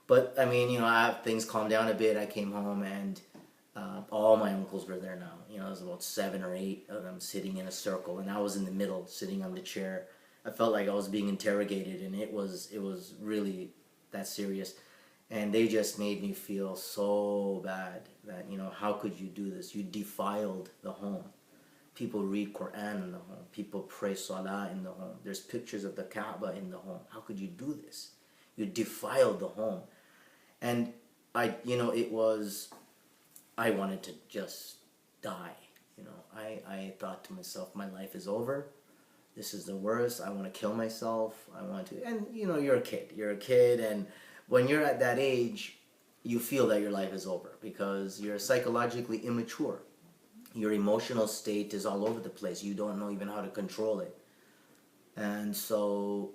But I mean, things calmed down a bit. I came home and all my uncles were there now. There's about 7 or 8 of them sitting in a circle, and I was in the middle, sitting on the chair. I felt like I was being interrogated, and it was really that serious. And they just made me feel so bad that, how could you do this? You defiled the home. People read Quran in the home. People pray Salah in the home. There's pictures of the Kaaba in the home. How could you do this? You defiled the home. And I wanted to just die. I thought to myself, my life is over. This is the worst. I want to kill myself. I want to, and you're a kid. You're a kid, and when you're at that age, you feel that your life is over because you're psychologically immature. Your emotional state is all over the place. You don't know even how to control it. And so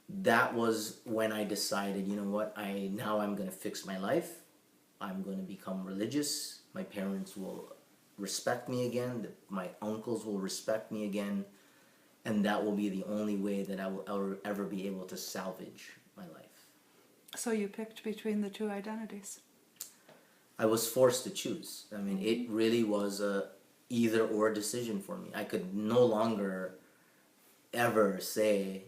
that was when I decided, you know what, I'm going to fix my life. I'm going to become religious. My parents will respect me again. My uncles will respect me again. And that will be the only way that I will ever be able to salvage my life. So you picked between the two identities. I was forced to choose. I mean, it really was a either or decision for me. I could no longer ever say,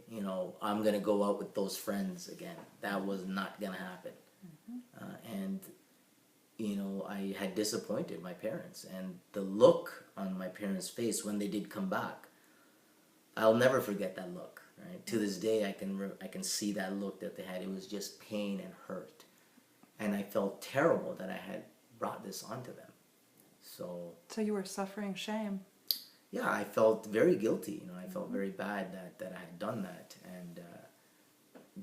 I'm going to go out with those friends again. That was not going to happen. And I had disappointed my parents. And the look on my parents' face when they did come back, I'll never forget that look. Right? To this day, I can see that look that they had. It was just pain and hurt. And I felt terrible that I had brought this onto them. So you were suffering shame. Yeah, I felt very guilty. I felt very bad that I had done that. And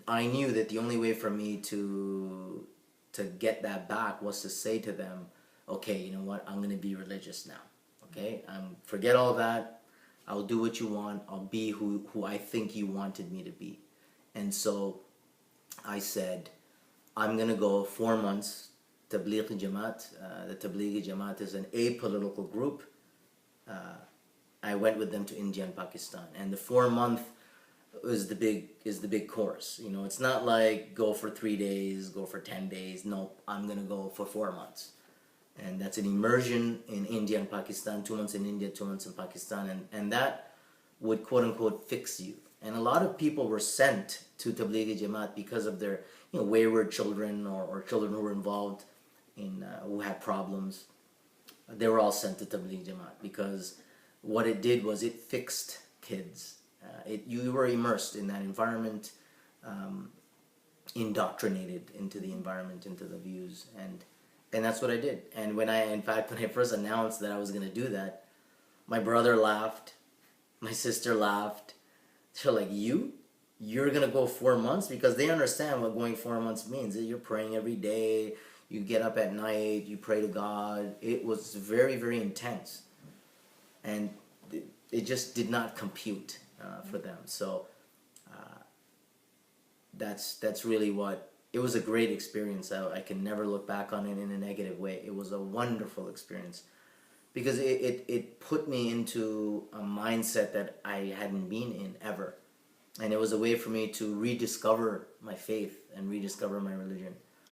I knew that the only way for me to get that back was to say to them, okay, you know what, I'm going to be religious now. Okay, forget all that. I'll do what you want. I'll be who I think you wanted me to be. And so I said, I'm going to go 4 months. Tabligh Jamaat. The Tabligh Jamaat is an apolitical group. I went with them to India and Pakistan. And the 4 month is the big course. It's not like go for 3 days, go for 10 days. No, I'm going to go for 4 months. And that's an immersion in India and Pakistan, 2 months in India, 2 months in Pakistan, and that would quote-unquote fix you. And a lot of people were sent to Tabligh Jamaat because of their wayward children or children who were involved in who had problems. They were all sent to Tabligh Jamaat because what it did was it fixed kids. You were immersed in that environment, indoctrinated into the environment, into the views, and that's what I did. And when I first announced that I was going to do that, my brother laughed, my sister laughed. They're like, you're going to go 4 months? Because they understand what going 4 months means. You're praying every day, you get up at night, you pray to God. It was very, very intense. And it just did not compute for them. So that's really what... It was a great experience. I can never look back on it in a negative way. It was a wonderful experience because it put me into a mindset that I hadn't been in ever. And it was a way for me to rediscover my faith and rediscover my religion.